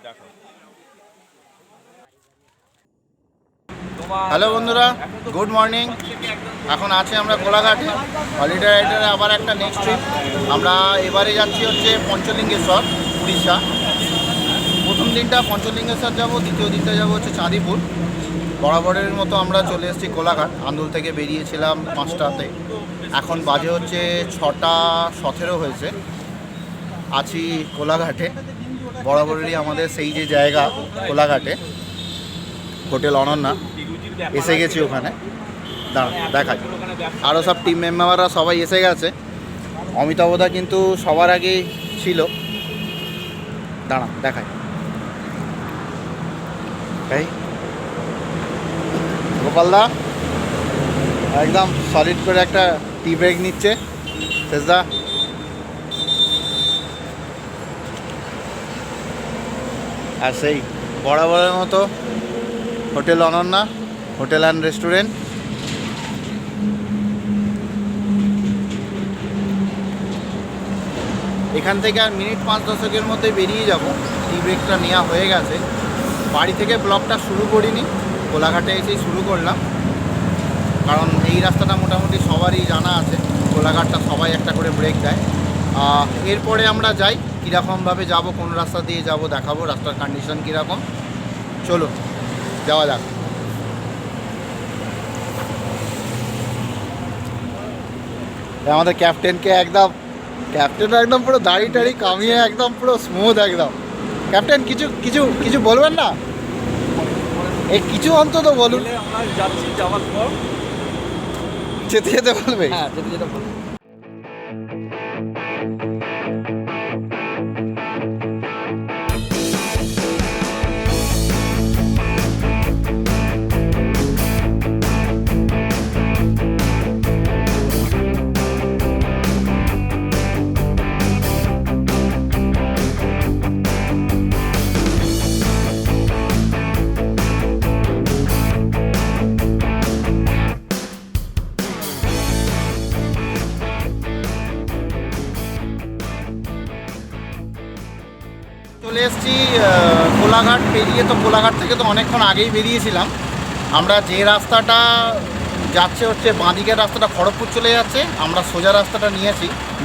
দেখো। হ্যালো বন্ধুরা, good morning. এখন আছি আমরা কোলাঘাটে হলিডে রাইডারে আবার একটা নেক্সট ট্রিপ। আমরা এবারে যাচ্ছি হচ্ছে পঞ্চলিঙ্গেশ্বর, উড়িষ্যা। প্রথম দিনটা পঞ্চলিঙ্গেশ্বর যাব, দ্বিতীয় দিনটা যাব হচ্ছে চাঁদিপুর। বরাবরের মতো আমরা চলে এসেছি কোলাঘাট। আন্দুল থেকে বেরিয়েছিলাম 5টাতে, এখন বাজে হচ্ছে 6:17 হয়েছে। আছি কোলাঘাটে, বরাবরেরই আমাদের সেই যে জায়গা কোলাঘাটে, হোটেল অনন্যা। এসে গেছি ওখানে, দাঁড়া দেখাই। আরও সব টিম মেম্বাররা সবাই এসে গেছে। অমিতাভদা কিন্তু সবার আগেই ছিল, দাঁড়া দেখাই। এই গোপালদা একদম সলিড করে একটা টি ব্রেক নিচ্ছে। শেষদা আর সেই বরাবরের মতো hotel Ananya, hotel and restaurant. এখান থেকে আর মিনিট 5-10 মধ্যে বেরিয়ে যাব। টি ব্রেকটা নেওয়া হয়ে গেছে। বাড়ি থেকে ব্লগটা শুরু করিনি, কোলাঘাটে এসেই শুরু করলাম, কারণ এই রাস্তাটা মোটামুটি সবারই জানা আছে। কোলাঘাটটা সবাই একটা করে ব্রেক দেয়। এরপরে আমরা যাই, কীরকমভাবে যাব, কোন রাস্তা দিয়ে যাব দেখাবো, রাস্তার কন্ডিশন কীরকম। চলো যাওয়া যাক। আমাদের ক্যাপ্টেনকে একদম পুরো দাড়ি টাড়ি কামিয়ে একদম পুরো স্মুথ একদম। ক্যাপ্টেন কিছু কিছু কিছু বলবেন না? এই কিছু অন্তত বলুন। আমরা যাচ্ছি, যাওয়ার পর যেতে যেতে বলবে। হ্যাঁ, যেতে যেতে বলবো। চলে এসেছি কোলাঘাট পেরিয়ে। তো কোলাঘাট থেকে তো অনেকক্ষণ আগেই বেরিয়েছিলাম। আমরা যে রাস্তাটা যাচ্ছে হচ্ছে বাঁদিকের রাস্তাটা খড়গপুর চলে যাচ্ছে। আমরা সোজা রাস্তাটা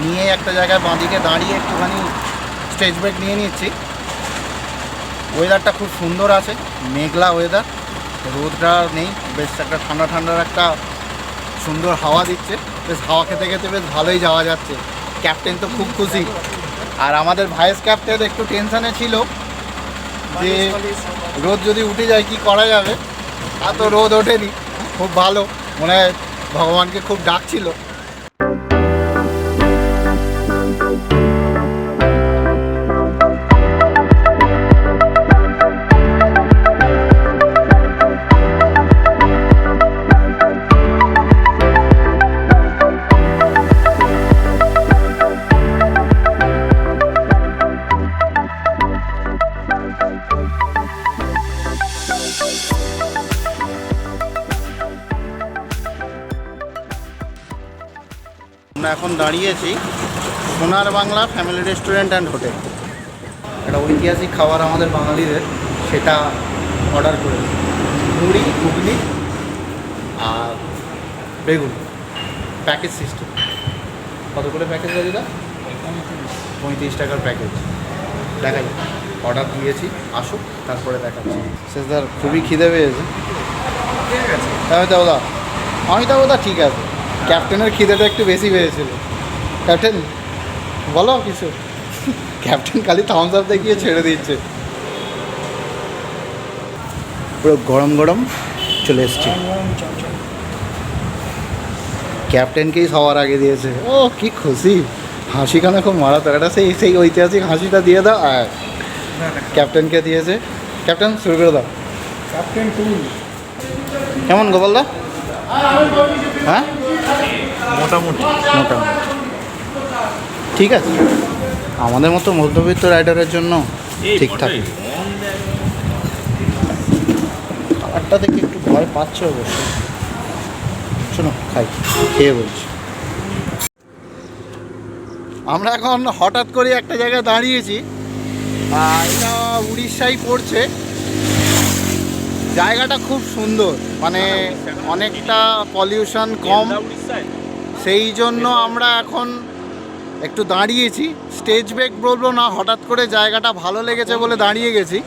নিয়ে একটা জায়গায় বাঁদিকে দাঁড়িয়ে একটুখানি স্টেজ ব্রেক নিয়ে নিচ্ছি। ওয়েদারটা খুব সুন্দর আছে, মেঘলা ওয়েদার, রোদটা নেই, বেশ একটা ঠান্ডা ঠান্ডার একটা সুন্দর হাওয়া দিচ্ছে। বেশ হাওয়া খেতে খেতে বেশ ভালোই যাওয়া যাচ্ছে। ক্যাপ্টেন তো খুব খুশি, আর আমাদের ভাইস ক্যাপ্টেন একটু টেনশানে ছিল যে রোদ যদি উঠে যায় কি করা যাবে। আর তো রোদ ওঠেনি, খুব ভালো, মনে হয় ভগবানকে খুব ডাকছিল। আমরা এখন দাঁড়িয়েছি সোনার Bangla family restaurant and hotel. একটা ঐতিহাসিক খাবার আমাদের বাঙালিদের, সেটা অর্ডার করেছি। মুড়ি, ঘুগনি আর বেগুন, প্যাকেজ সিস্টেম। কত করে প্যাকেজ দাদা? 35 টাকার প্যাকেজ। দেখাই, অর্ডার দিয়েছি, আসুক তারপরে দেখাচ্ছি। শেষদার খুবই খিদে পেয়েছে। অমিতাভদা ঠিক আছে, ক্যাপ্টেনের খিদেটা একটু বেশি পেয়েছিল। ক্যাপ্টেন বলো কিছু। ক্যাপ্টেন খালি থামস আপ দেখিয়ে ছেড়ে দিচ্ছে। পুরো গরম গরম চলে এসছে। ক্যাপ্টেনকেই সবার আগে দিয়েছে। ও কি খুশি, হাসিখানা খুব মারাত্মক। একটা সেই ঐতিহাসিক হাসিটা দিয়ে দাও। আর ক্যাপ্টেনকে দিয়েছে। ক্যাপ্টেন শুরু করে দাও। ক্যাপ্টেন টুল কেমন গোপালদা? হ্যাঁ, মোটামুটি ঠিক আছে, আমাদের মতো মধ্যবিত্ত রাইডারের জন্য ঠিকঠাক। খাবারটা দেখে একটু ভয় পাচ্ছে অবশ্য। শোনো খাই, খেয়ে বলছি। আমরা এখন হঠাৎ করে একটা জায়গায় দাঁড়িয়েছি। এটা উড়িষ্যায় পড়ছে। জায়গাটা খুব সুন্দর, মানে অনেকটা পলিউশন কম, সেই জন্য আমরা এখন একটু দাঁড়িয়েছি। স্টেজ ব্রেক বলবো না, হঠাৎ করে জায়গাটা ভালো লেগেছে বলে দাঁড়িয়ে গেছি।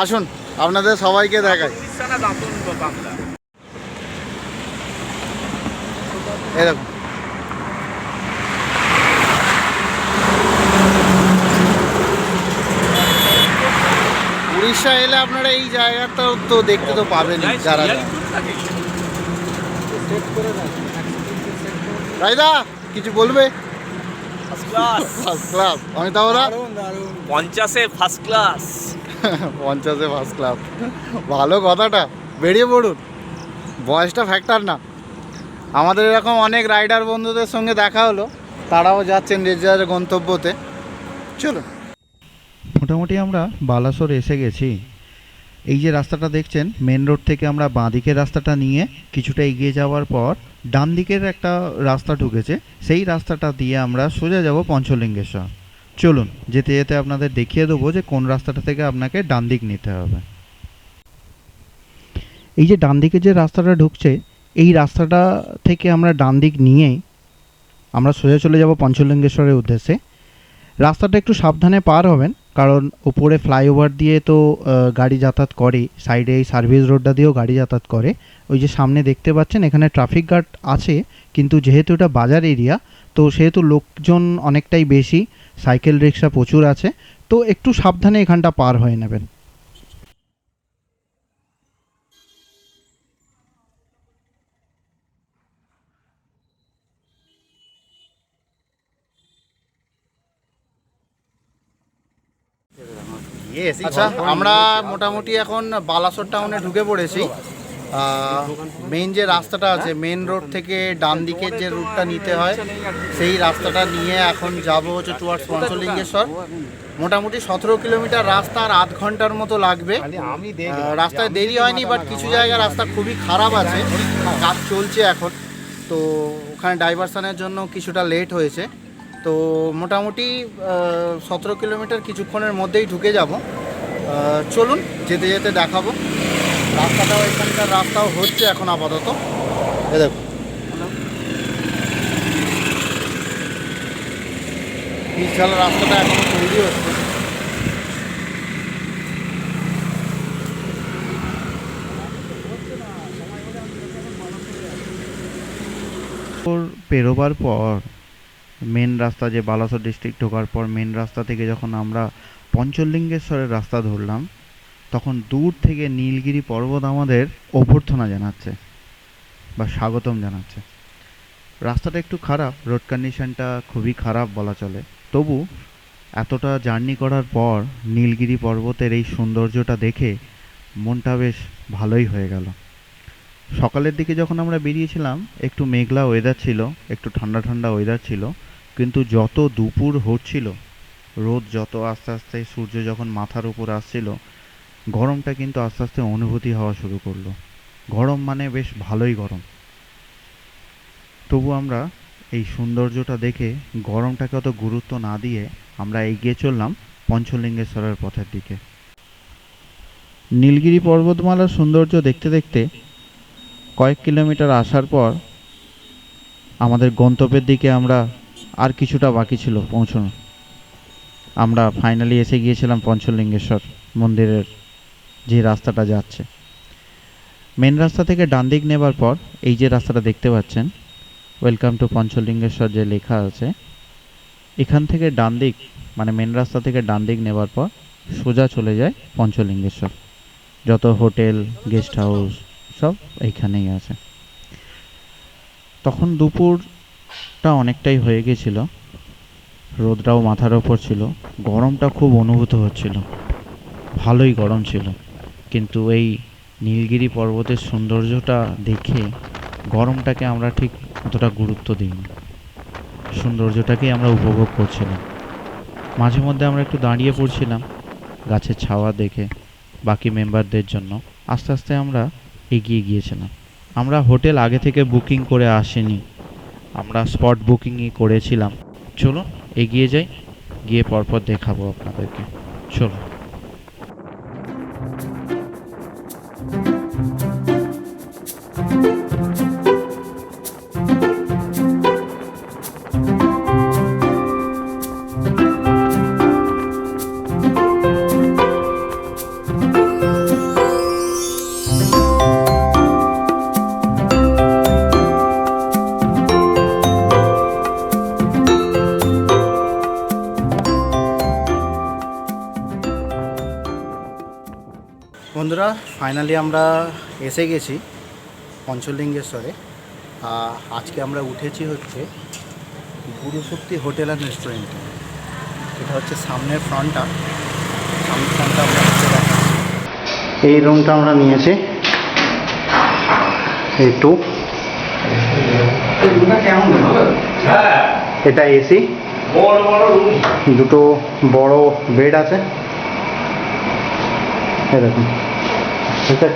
আসুন আপনাদের সবাইকে দেখাই। এই দেখুন, উড়িষ্যা এলে আপনারা এই জায়গাটা তো দেখতে তো পাবেন যারা। রাইদা কিছু বলবে? First class. আমি তাহলে 50-এ ফার্স্ট ক্লাস। 50-এ ফার্স্ট ক্লাস, ভালো কথাটা। বেরিয়ে পড়ুন, বয়সটা ফ্যাক্টর না। আমাদের এরকম অনেক রাইডার বন্ধুদের সঙ্গে দেখা হলো, তারাও যাচ্ছেন যে যার গন্তব্যতে। চলো, মোটামুটি আমরা বালাসোর এসে গেছি। এই যে রাস্তাটা দেখছেন, মেন রোড থেকে আমরা বাঁ দিকের রাস্তাটা নিয়ে কিছুটা এগিয়ে যাওয়ার পর ডান দিকের একটা রাস্তা ঢুকেছে, সেই রাস্তাটা দিয়ে আমরা সোজা যাব পঞ্চলিঙ্গেশ্বর। চলুন, যেতে যেতে আপনাদের দেখিয়ে দেবো যে কোন রাস্তাটা থেকে আপনাকে ডান দিক নিতে হবে। এই যে ডান দিকে যে রাস্তাটা ঢুকছে, এই রাস্তাটা থেকে আমরা ডান দিক নিয়েই আমরা সোজা চলে যাব পঞ্চলিঙ্গেশ্বরের উদ্দেশ্যে। রাস্তাটা একটু সাবধানে পার হবেন, কারণ উপরে ফ্লাইওভার দিয়ে তো গাড়ি যাতায়াত করে, সাইডে এই সার্ভিস রোডটা দিয়েও গাড়ি যাতায়াত করে। ওই যে সামনে দেখতে পাচ্ছেন, এখানে ট্রাফিক গার্ড আছে, কিন্তু যেহেতু এটা বাজার এরিয়া তো সেহেতু লোকজন অনেকটাই বেশি, সাইকেল রিক্সা প্রচুর আছে, তো একটু সাবধানে এখানটা পার হয়ে নেবেন। আচ্ছা, আমরা মোটামুটি এখন বালাসোর টাউনে ঢুকে পড়েছি। মেন যে রাস্তাটা আছে, মেন রোড থেকে ডান দিকের যে রুটটা নিতে হয়, সেই রাস্তাটা নিয়ে এখন যাব হচ্ছে টুয়ার্ডস পঞ্চলিঙ্গেশ্বর। মোটামুটি 17 কিলোমিটার রাস্তা, আর আধ ঘন্টার মতো লাগবে। রাস্তায় দেরি হয়নি, বাট কিছু জায়গায় রাস্তা খুবই খারাপ আছে, কাজ চলছে এখন, তো ওখানে ডাইভারশনের জন্য কিছুটা লেট হয়েছে। তো মোটামুটি 17 কিলোমিটার কিছুক্ষণের মধ্যেই ঢুকে যাব। চলুন, যেতে যেতে দেখাবো। রাস্তাটাও, এখানকার রাস্তাও হচ্ছে এখন আপাতত। এ দেখুন, পিছাল রাস্তাটা এখন তৈরি হচ্ছে। পেরোবার পর মেন রাস্তা, যে বালাসোর ডিস্ট্রিক্ট ঢোকার পর মেন রাস্তা থেকে যখন আমরা পঞ্চলিঙ্গেশ্বরের রাস্তা ধরলাম, তখন দূর থেকে নীলগিরি পর্বত আমাদের অভ্যর্থনা জানাচ্ছে বা স্বাগতম জানাচ্ছে। রাস্তাটা একটু খারাপ, রোড কন্ডিশনটা খুবই খারাপ বলা চলে, তবু এতটা জার্নি করার পর নীলগিরি পর্বতের এই সৌন্দর্যটা দেখে মনটা বেশ ভালোই হয়ে গেল। সকালের দিকে যখন আমরা বেরিয়েছিলাম, একটু মেঘলা ওয়েদার ছিল, একটু ঠান্ডা ঠান্ডা ওয়েদার ছিল, কিন্তু যত দুপুর হচ্ছিল, রোদ যত আস্তে আস্তে, সূর্য যখন মাথার উপর আসছিল, গরমটা কিন্তু আস্তে আস্তে অনুভূতি হওয়া শুরু করলো। গরম মানে বেশ ভালোই গরম। তবু আমরা এই সৌন্দর্যটা দেখে গরমটাকে অত গুরুত্ব না দিয়ে আমরা এগিয়ে চললাম পঞ্চলিঙ্গেশ্বরের পথের দিকে। নীলগিরি পর্বতমালার সৌন্দর্য দেখতে দেখতে কয়েক কিলোমিটার আসার পর আমাদের গন্তব্যের দিকে আমরা আর কিছুটা বাকি ছিল পৌঁছানো। আমরা ফাইনালি এসে গিয়েছিলাম পঞ্চলিঙ্গেশ্বর মন্দিরের যে রাস্তাটা যাচ্ছে। মেন রাস্তা থেকে ডান দিক নেবার পর এই যে রাস্তাটা দেখতে পাচ্ছেন, ওয়েলকাম টু পঞ্চলিঙ্গেশ্বর যে লেখা আছে, এখান থেকে ডান দিক, মানে মেন রাস্তা থেকে ডান দিক নেবার পর সোজা চলে যায় পঞ্চলিঙ্গেশ্বর। যত হোটেল, গেস্ট হাউস সব এইখানেই আছে। তখন দুপুরটা অনেকটাই হয়ে গেছিল, রোদটাও মাথার ওপর ছিল, গরমটা খুব অনুভূত হচ্ছিল, ভালোই গরম ছিল। কিন্তু এই নীলগিরি পর্বতের সৌন্দর্যটা দেখে গরমটাকে আমরা ঠিক অতটা গুরুত্ব দিইনি, সৌন্দর্যটাকেই আমরা উপভোগ করছিলাম। মাঝে মধ্যে আমরা একটু দাঁড়িয়ে পড়ছিলাম গাছের ছাওয়া দেখে বাকি মেম্বারদের জন্য। আস্তে আস্তে আমরা এগিয়ে গিয়েছিলাম। আমরা হোটেল আগে থেকে বুকিং করে আসিনি, আমরা স্পট বুকিংই করেছিলাম। চলুন এগিয়ে যাই, গিয়ে পরপর দেখাবো আপনাদেরকে। চলুন। ফাইনালি আমরা এসে গেছি পঞ্চলিঙ্গেশ্বরে। আজকে আমরা উঠেছি হচ্ছে গুরুশক্তি হোটেল অ্যান্ড রেস্টুরেন্টে। এটা হচ্ছে সামনের ফ্রন্টটা আমরা হচ্ছে এই রুমটা আমরা নিয়েছি, এই টু। এটা এসি, দুটো বড় বেড আছে। এই দেখুন, এটা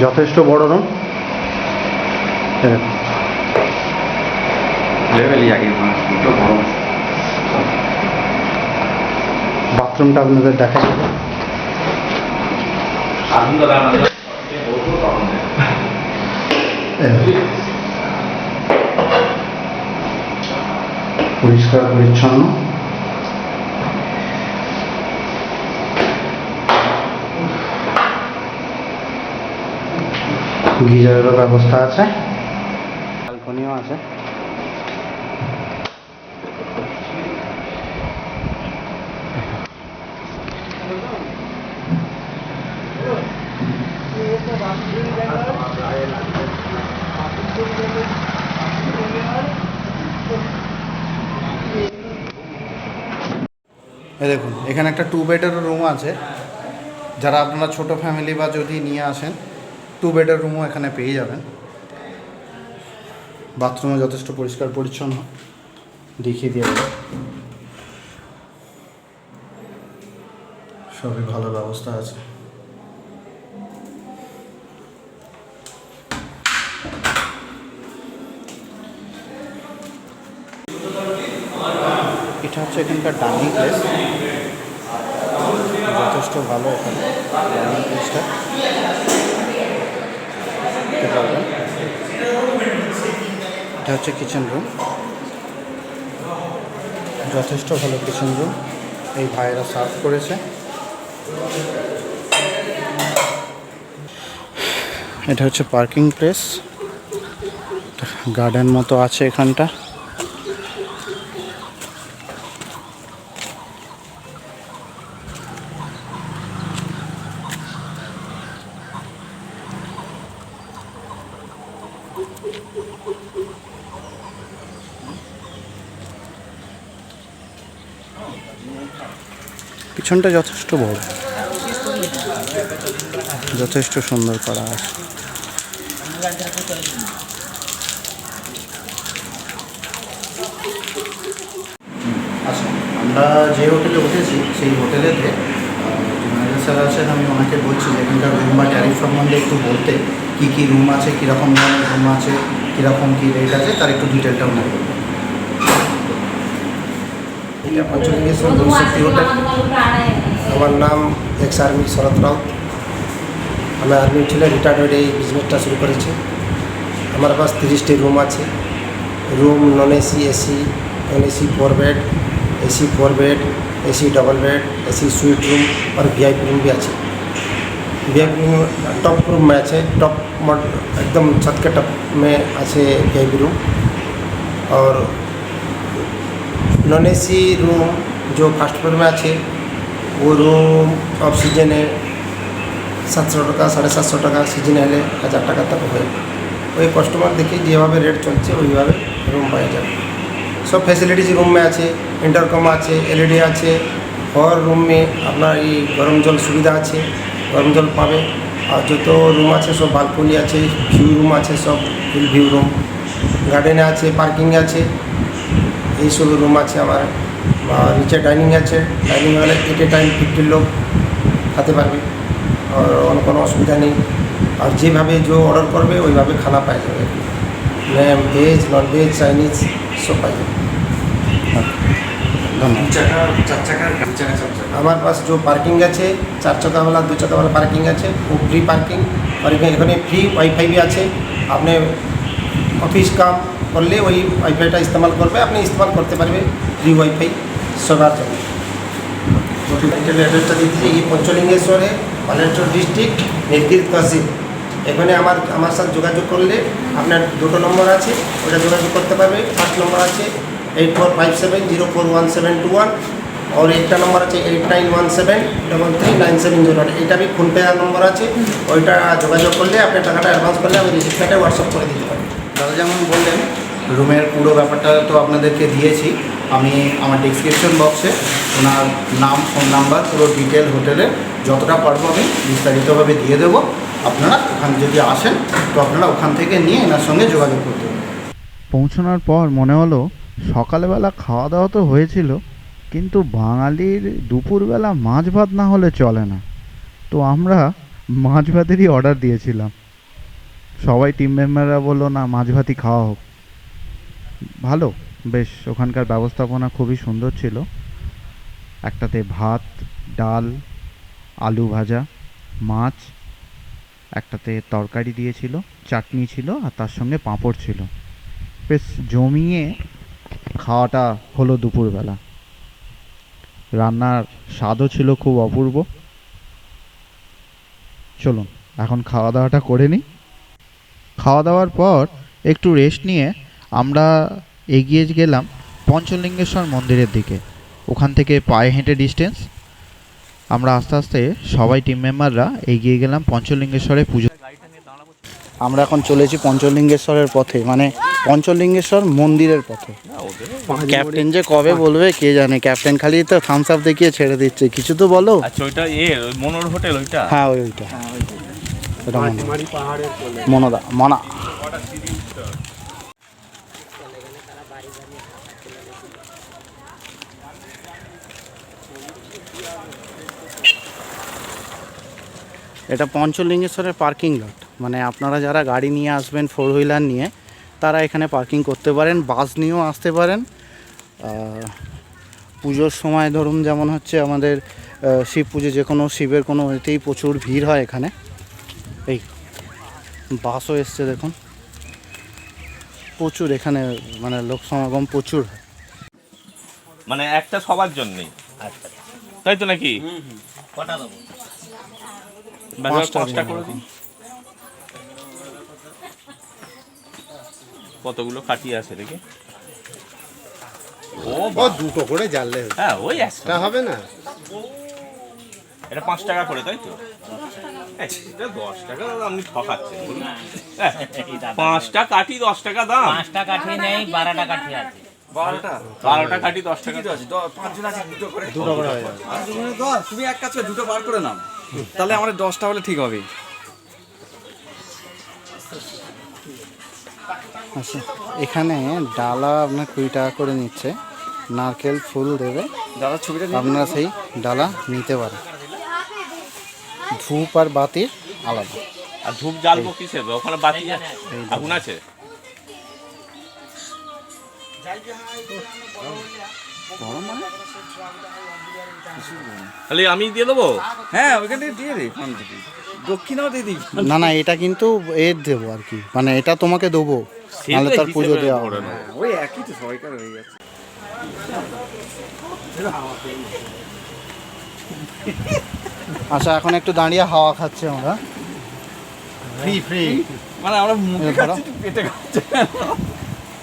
যথেষ্ট বড় রুম। বাথরুমটা আপনাদের দেখা যাবে। পরিষ্কার পরিচ্ছন্ন। গিজারেরও ব্যবস্থা আছে, ব্যালকনিও আছে। দেখুন, এখানে একটা 2 বেডের রুম আছে। যারা আপনারা ছোট ফ্যামিলি বা যদি নিয়ে আসেন, 2 বেডের রুমও এখানে পেয়ে যাবেন। বাথরুমও যথেষ্ট পরিষ্কার পরিচ্ছন্ন, দেখিয়ে দিয়ে দেবে। সবই ভালো ব্যবস্থা আছে। এটা হচ্ছে এখানকার ডাইনিং প্লেস, যথেষ্ট ভালো এখানে ডাইনিং প্লেসটা। এটা হচ্ছে কিচেন রুম, যথেষ্ট ভালো কিচেন রুম। এই ভাইয়েরা সার্ভ করেছে। এটা হচ্ছে পার্কিং প্লেস, গার্ডেন মতো আছে এখানটা। পিছনটা যথেষ্ট বড়, যথেষ্ট সুন্দর করা আছে। আচ্ছা, আমরা যে হোটেলে উঠেছি সেই হোটেলেতে ম্যানেজার স্যার আছেন। আমি ওনাকে বলছি যে এখানকার রুম বা ট্যারিফ সম্বন্ধে একটু বলতে, কী কী রুম আছে, কীরকম ধরনের রুম আছে, কীরকম কী রেট আছে, তার একটু ডিটেলটা ওনাকে বলবো। এটা পঞ্চলিঙ্গেশ্বর গুরুশক্তি হোটেল। আমার নাম এক্স আর্মি শরৎ রাউত। আমি আর্মি ছেলে, রিটায়ার্ড হয়ে এই বিজনেসটা শুরু করেছি। আমার পাশ 30টি রুম আছে। Room non AC, AC, non AC 4 bed, AC 4 bed, AC double bed, AC suite room और वीआईपी रूम भी अच्छे। वीआईपी रूम टॉप रूम में अच्छे, टॉप एकदम छत के टॉप में अच्छे वीआईपी रूम। और नॉन एसी रूम जो फर्स्ट फ्लोर में अच्छे वो रूम ऑफ सीजन है 700 টাকা 750 টাকা, সিজন হলে 1000 টাকা তক হয়। ওই কাস্টমার দেখে যেভাবে রেট চলছে ওইভাবে রুম পাওয়া যাবে। সব ফ্যাসিলিটিজ रूम में আছে, इंटरकम আছে, एलईडी আছে। और रूम में আপনার এই গরম জল সুবিধা আছে, গরম জল পাবে। আর যত রুম আছে সব বালকনি আছে, ভিউ রুম আছে, সব হিল ভিউ রুম। গার্ডেনে আছে, পার্কিং আছে, এইসব রুম আছে আমার। আর নিচে ডাইনিং আছে, ডাইনিং হলে এট এ টাইম 50 লোক খেতে পারবে और অন্য কোনো অসুবিধা নেই। আর যেভাবে যে অর্ডার করবে ওইভাবে খানা পাওয়া যাবে। Ma'am veg non veg Chinese सब पाई हमारे पास जो पार्किंग আছে 4 চাকা वाला 2 চাকা वाला पार्किंग আছে वो फ्री पार्किंग। और এখানে फ्री वाईफाई भी আছে। আপনি অফিস কাম করলে ওই ওয়াইফাইটা ইস্তেমাল করবে, আপনি ইস্তেমাল করতে পারবে ফ্রি ওয়াইফাই সবার জন্য। হোটেলের অ্যাড্রেসটা দিচ্ছি, এই পঞ্চলিঙ্গেশ্বরে বালেশ্বর ডিস্ট্রিক্ট নীলগিরি তহসিল। এখানে আমার সাথে যোগাযোগ করলে আপনার দুটো নম্বর আছে, ওটা যোগাযোগ করতে পারবে। ফার্স্ট নম্বর আছে 8457041721 और একটা নম্বর আছে 8917339708 এটা আমি ফোনপে নম্বর আছে, ওইটা যোগাযোগ করলে আপনি টাকাটা অ্যাডভান্স করলে আমি রিসিপ্টটা হোয়াটসঅ্যাপ করে দিতে পারি। দাদা যেমন বললেন রুমের পুরো ব্যাপারটা তো আপনাদেরকে দিয়েছি, আমি আমার ডিসক্রিপশন বক্সে ওনার নাম, ফোন নাম্বার, পুরো ডিটেল হোটেলের যতটা পারবো আমি বিস্তারিতভাবে দিয়ে দেবো। আপনারা ওখানে যদি আসেন তো আপনারা ওখান থেকে নিয়ে এনার সঙ্গে যোগাযোগ করতে পারেন। পৌঁছানোর পর মনে হলো সকালবেলা খাওয়া দাওয়া তো হয়েছিল, কিন্তু বাঙালির দুপুরবেলা মাছ ভাত না হলে চলে না। তো আমরা মাছ ভাতেরই অর্ডার দিয়েছিলাম। সবাই টিম মেম্বাররা বললো না মাছ ভাতই খাওয়া হোক। ভালো, বেশ ওখানকার ব্যবস্থাপনা খুবই সুন্দর ছিল। একটাতে ভাত, ডাল, আলু ভাজা, মাছ, একটাতে তরকারি দিয়েছিল, চাটনি ছিল আর তার সঙ্গে পাঁপড় ছিল। বেশ জমিয়ে খাওয়াটা হলো দুপুরবেলা। রান্নার স্বাদও ছিল খুব অপূর্ব। চলুন এখন খাওয়া দাওয়াটা করে নিই। খাওয়া দাওয়ার পর একটু রেস্ট নিয়ে আমরা এগিয়ে গেলাম পঞ্চলিঙ্গেশ্বর মন্দিরের দিকে। ওখান থেকে পায়ে হেঁটে ডিস্টেন্স। আমরা আস্তে আস্তে সবাই টিম মেম্বাররা এগিয়ে গেলাম পঞ্চলিঙ্গেশ্বরে পুজো। আমরা এখন চলেছি পঞ্চলিঙ্গেশ্বরের পথে, মানে পঞ্চলিঙ্গেশ্বর মন্দিরের পথে। ক্যাপ্টেন যে কবে বলবে কে জানে, ক্যাপ্টেন খালি তো থামস আপ দেখিয়ে ছেড়ে দিচ্ছে, কিছু তো বলো। আচ্ছা ওইটা মনোর হোটেল ওইটা? হ্যাঁ ওইটা মনদা মনা। এটা পঞ্চলিঙ্গেশ্বরের পার্কিং লট, মানে আপনারা যারা গাড়ি নিয়ে আসবেন 4 হুইলার নিয়ে তারা এখানে পার্কিং করতে পারেন, বাস নিয়েও আসতে পারেন। পুজোর সময় ধরুন যেমন হচ্ছে আমাদের শিব পুজো, যে কোনো শিবের কোনো এতেই প্রচুর ভিড় হয় এখানে। এই বাসও এসছে দেখুন, প্রচুর এখানে মানে লোক সমাগম প্রচুর হয়। মানে একটা সবার জন্যই, তাই তো নাকি? কটা দেবো? 5টা করে দিন। কতগুলো কাটি আছে দেখি? ও দুটো করে জানলে হ্যাঁ ওই একটা হবে না। এটা 5 টাকা করে, তাই তো? এটা 10 টাকা আপনি ঠকাচ্ছেন। 5টা কাঠি 10 টাকা দাম। 5টা কাঠি নেই, 12টা কাঠি আছে। 12টা কাঠি 10 টাকা। 5জন আছে, দুটো করে হয়ে যাবে। তুমি এক কাজ করে দুটো বার করে নাও, তাহলে আমাদের 10টা হলে ঠিক হবে। আচ্ছা, এখানে ডালা আপনার 20 টাকা করে নিচ্ছে, নারকেল ফুল দেবে, দাদা ছবিটা আপনারা সেই ডালা নিতে পারেন। ধূপ আর বাতি আলাদা। আর ধূপ জ্বালবো কিসের? ওখানে বাতি আগুন আছে। তাহলে আমি দিয়ে দেবো? হ্যাঁ ওইখান থেকে দিয়ে দিই, ফোন থেকে দক্ষিণাও দিয়ে দিই। না না, এটা কিন্তু এর দেবো আর কি, মানে এটা তোমাকে দেবো, নাহলে তার পুজো দেওয়া হবে না। ওই একই তো সবাইকার হয়ে গেছে। আচ্ছা এখন একটু দাঁড়িয়ে হাওয়া খাচ্ছে আমরা, ফ্রি ফ্রি, মানে আমরা মুখে খাচ্ছি, পেটে খাচ্ছি।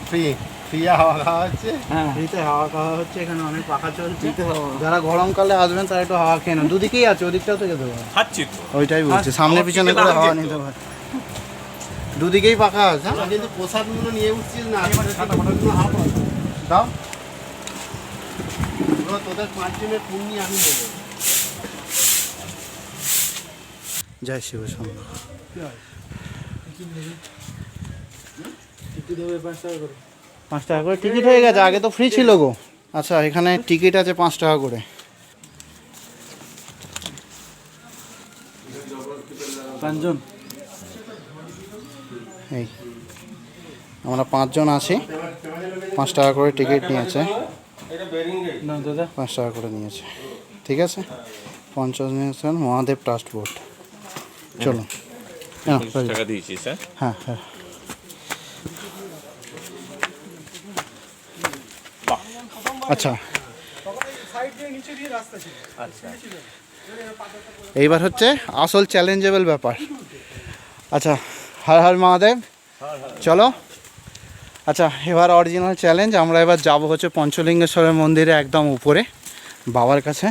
ফ্রি ফ্রি হাওয়া খাওয়া হচ্ছে। ফ্রিতে হাওয়া খাওয়া হচ্ছে, এখানে অনেক পাখা চলছে। যারা গরমকালে আসবেন তারা একটু হাওয়া খেয়ে নেন, দুদিকেই আছে, ওদিকটাও তো যেতে পারে। খাচ্ছি তো। ওইটাই বলছি, সামনে পিছনে করে হাওয়া নিতে পারে, দুদিকেই পাখা আছে। কিন্তু প্রসাদগুলো নিয়ে উঠছিস না, দাও তোদের 5 জনের পুণ্যি আমি দেবো। জয় শিব শম্ভু। 5 টাকা করে টিকিট হয়ে গেছে, আগে তো ফ্রি ছিল গো। আচ্ছা এখানে টিকিট আছে 5 টাকা করে। 5 জন, এই আমরা 5 জন আছি, 5 টাকা করে টিকিট নিয়েছে, 5 টাকা করে নিয়েছে, ঠিক আছে। Panchalingeshwar Mahadev trust board. চলো 50 টাকা দিয়েছিস? হ্যাঁ হ্যাঁ। আচ্ছা এইবার হচ্ছে আসল চ্যালেঞ্জেবল ব্যাপার। আচ্ছা হর হর মহাদেব, চলো। আচ্ছা এবার অরিজিনাল চ্যালেঞ্জ, আমরা এবার যাব হচ্ছে পঞ্চলিঙ্গেশ্বরের মন্দিরে একদম উপরে। বাবার কাছে।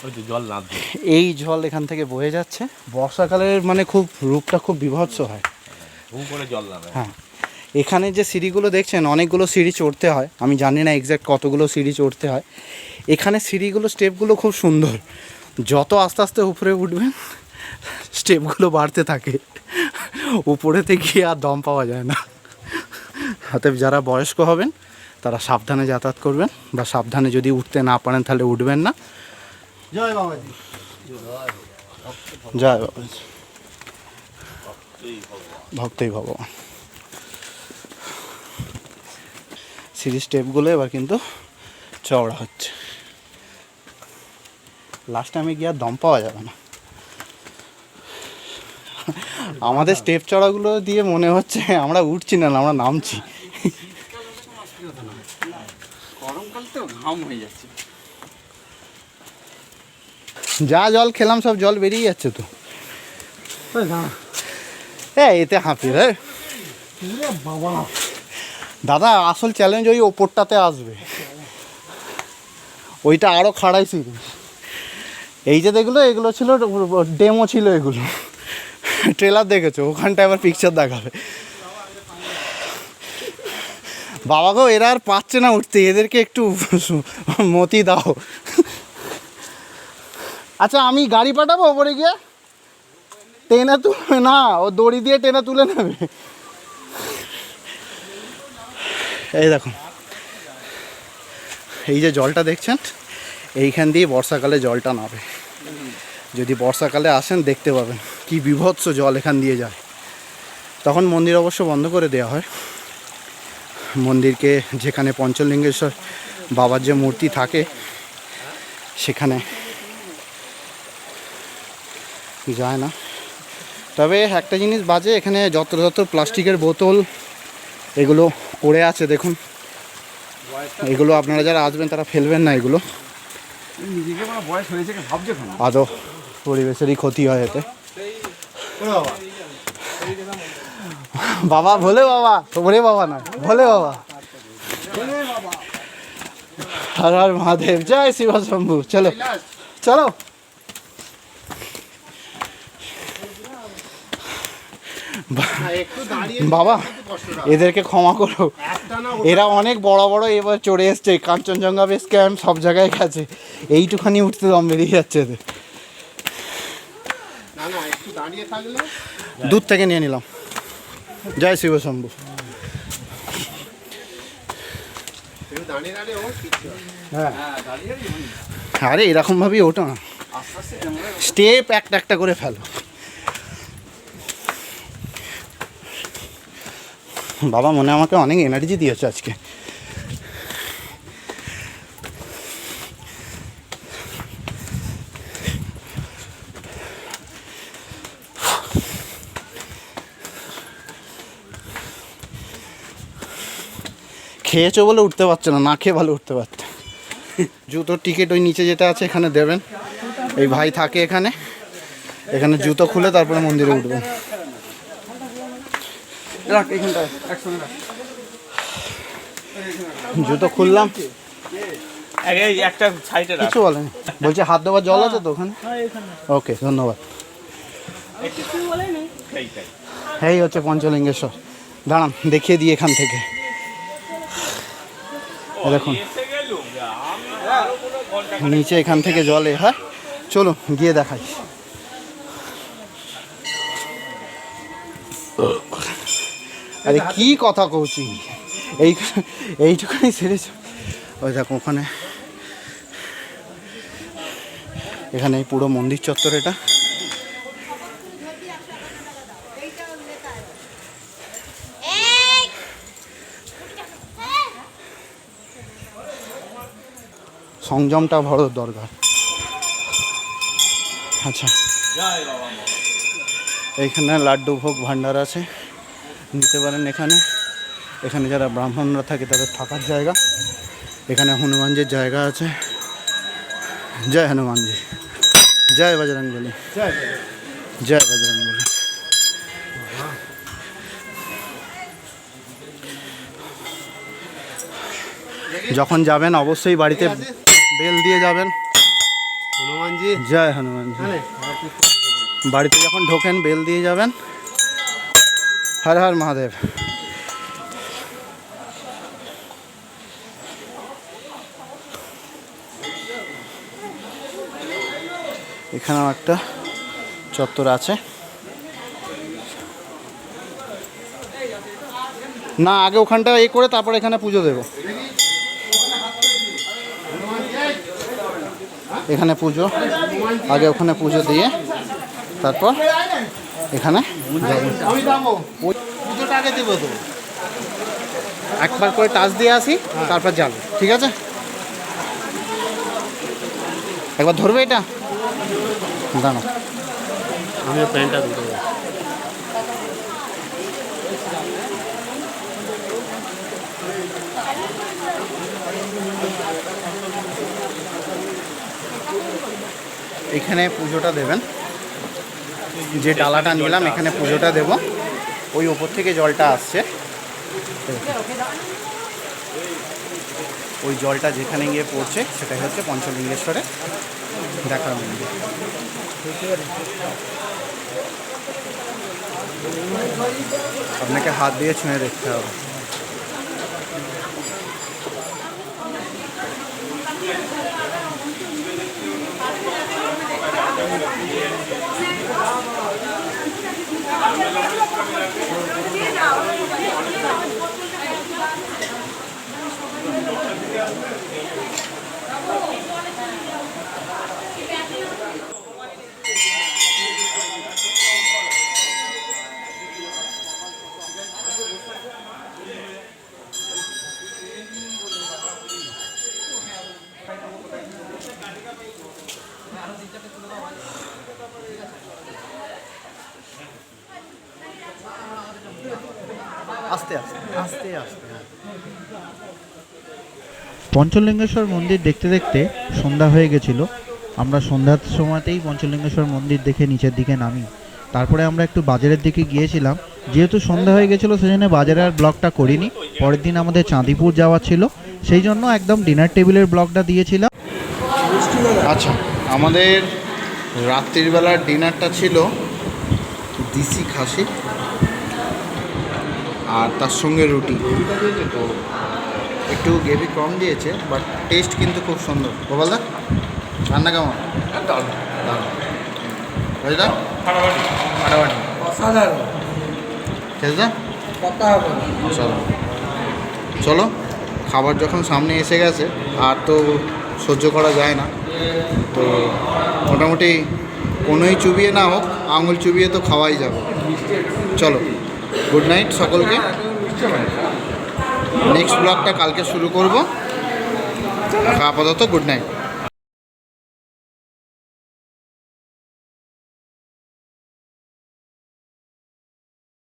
ওই তো জল না দিয়ে এই জল এখান থেকে বয়ে যাচ্ছে। বর্ষাকালের মানে খুব রূপটা খুব বীভৎস হয়। ধুম করে জল নামে। হ্যাঁ, এখানে যে সিঁড়িগুলো দেখছেন অনেকগুলো সিঁড়ি চড়তে হয়, আমি জানি না এক্স্যাক্ট কতগুলো সিঁড়ি চড়তে হয়। এখানে সিঁড়িগুলো স্টেপগুলো খুব সুন্দর, যত আস্তে আস্তে উপরে উঠবেন স্টেপগুলো বাড়তে থাকে, উপরেতে গিয়ে আর দম পাওয়া যায় না। অতএব যারা বয়স্ক হবেন তারা সাবধানে যাতায়াত করবেন, বা সাবধানে যদি উঠতে না পারেন তাহলে উঠবেন না। জয় বাবাজি। জয় বাবাজি, ভক্তই ভগবান। সিঁড়ি স্টেপগুলো এবার কিন্তু চওড়া হচ্ছে, লাস্ট টাইমে গিয়ে আর দম পাওয়া যাবে না। আমাদের স্টেপ চড়াগুলো দিয়ে মনে হচ্ছে আমরা উঠছি না, আমরা নামছি। গরমকাল তো ঘাম হয়ে যাচ্ছে। যা জল খেলাম সব জল বেরিয়ে যাচ্ছে তো। এতে হাঁপি রে বাবা, দাদা, আসল চ্যালেঞ্জ ওই ওপরটাতে আসবে, ওইটা আরও খাড়াই ছিল। এই যে দেখলো এগুলো ছিল ডেমো ছিল, এগুলো ট্রেলার দেখেছো, ওখানটায় আবার পিকচার দেখাবে। বাবাকেও এরা আর পাচ্ছে না উঠতে, এদেরকে একটু মতি দাও। আচ্ছা, আমি গাড়ি পাঠাবো ওপরে গিয়ে, টেনে তুলে না, ও দড়ি দিয়ে টেনে তুলে নেবে। এই দেখুন, এই যে জলটা দেখছেন, এইখান দিয়ে বর্ষাকালে জলটা নামে। যদি বর্ষাকালে আসেন দেখতে পাবেন কি বীভৎস জল এখান দিয়ে যায়। তখন মন্দির অবশ্য বন্ধ করে দেওয়া হয়। মন্দিরকে, যেখানে পঞ্চলিঙ্গেশ্বর বাবার যে মূর্তি থাকে সেখানে যায় না। তবে একটা জিনিস বাজে, এখানে যত প্লাস্টিকের বোতল এগুলো পড়ে আছে দেখুন, এগুলো আপনারা যারা আসবেন তারা ফেলবেন না। এগুলো নিজেকে মানে বয়স হয়েছে ভাবছে কেন? আদৌ পরিবেশেরই ক্ষতি হয় এতে। বাবা ভোলে বাবা, ওরে বাবা নয়, ভোলে বাবা। হর হর মহাদেব, জয় শিব শম্ভু। চলো চলো। বাবা, এদেরকে ক্ষমা করো, এরা অনেক বড় বড় এবার চড়ে এসছে, কাঞ্চনজঙ্ঘা বেস ক্যাম্প সব জায়গায় গেছে, এইটুখানি উঠতে দম বেরিয়ে যাচ্ছে এদের। দূর থেকে নিয়ে নিলাম। জয় শিব শম্ভু। হ্যাঁ, আরে এরকমভাবেই ওঠো না, স্টেপ একটা একটা করে ফেলো। বাবা মনে আমাকে অনেক এনার্জি দিয়েছে আজকে। খেয়েছো বলে উঠতে পারছো না, না খেয়ে ভালো উঠতে পারতো। জুতোর টিকিট ওই নিচে যেটা আছে এখানে দেবেন, এই ভাই থাকে এখানে, এখানে জুতো খুলে তারপরে মন্দিরে উঠবেন। রাখ এখানটায়, একসঙ্গে রাখ। জুতো খুললাম, এই একটা সাইডে রাখ। কিছু বলেন। বলছে হাত দেওয়ার জল আছে তো ওখানে? ওকে, ধন্যবাদ। এই হচ্ছে পঞ্চলিঙ্গেশ্বর। দাঁড়ান দেখিয়ে দিই এখান থেকে। দেখুন নিচে এখান থেকে জলে, হ্যাঁ চলো গিয়ে দেখাই। আরে কি কথা কৌছি, এইটুখানি সেরেছ। ওই দেখো ওখানে, এখানে এই পুরো মন্দির চত্বর এটা। সংযমটা বড় দরকার। আচ্ছা, এইখানে লাড্ডু ভোগ ভান্ডার আছে, নিতে পারেন এখানে। এখানে যারা ব্রাহ্মণরা থাকে তাদের থাকার জায়গা। এখানে হনুমানজির জায়গা আছে। জয় হনুমানজি, জয় বজরংবলী, জয় বজরংবলী। যখন যাবেন অবশ্যই বাড়িতে বেল দিয়ে যাবেন। হনুমানজি জয় হনুমানজি। বাড়িতে যখন ঢোকেন বেল দিয়ে যাবেন। হর হর মহাদেব। এখানেও একটা চত্বর আছে। না, আগে ওখানটা এই করে তারপর এখানে পুজো দেব। এখানে পুজো, আগে ওখানে পুজো দিয়ে তারপর এখানে যাবো। পুজোটা আগে দেবো তো। একবার করে টাচ দিয়ে আসি, তারপর যাবো। ঠিক আছে, একবার ধরবে এটা, দাঁড়াও। আমি প্যান্টটা দিতে এখানে পুজোটা দেবেন। যে ডালাটা নিলাম এখানে পুজোটা দেব। ওই ওপর থেকে জলটা আসছে, ওই জলটা যেখানে গিয়ে পড়ছে সেটাই হচ্ছে পঞ্চলিঙ্গেশ্বরে দেখার মন্দির। আপনাকে হাত দিয়ে ছুঁয়ে দেখতে হবে। আস্তে আস্তে আস্তে আস্তে। পঞ্চলিঙ্গেশ্বর মন্দির দেখতে দেখতে সন্ধ্যা হয়ে গেছিল। আমরা সন্ধ্যার সময়তেই পঞ্চলিঙ্গেশ্বর মন্দির দেখে নিচের দিকে নামি। তারপরে আমরা একটু বাজারের দিকে গিয়েছিলাম। যেহেতু সন্ধ্যা হয়ে গেছিলো সেজন্য বাজারে আর ব্লগটা করিনি। পরের দিন আমাদের চাঁদিপুর যাওয়া ছিল, সেই জন্য একদম ডিনার টেবিলের ব্লগটা দিয়েছিলাম। আচ্ছা, আমাদের রাত্রিবেলার ডিনারটা ছিল দেশি খাসি আর তার সঙ্গে রুটি। তো একটু গ্রেভি কম দিয়েছে, বাট টেস্ট কিন্তু খুব সুন্দর। গোপালদা, রান্না কেমন? বুঝলা, ফাটাফাটি অসাধারণ। খেলতা কথা হবে না। চলো চলো, খাবার যখন সামনে এসে গেছে আর তো সহ্য করা যায় না। তো মোটামুটি কোনোই চুবিয়ে না হোক, আঙুল চুবিয়ে তো খাওয়াই যাবে। চলো, গুড নাইট সকলকে। নেক্সট ব্লগটা কালকে শুরু করব। আপাতত গুড নাইট।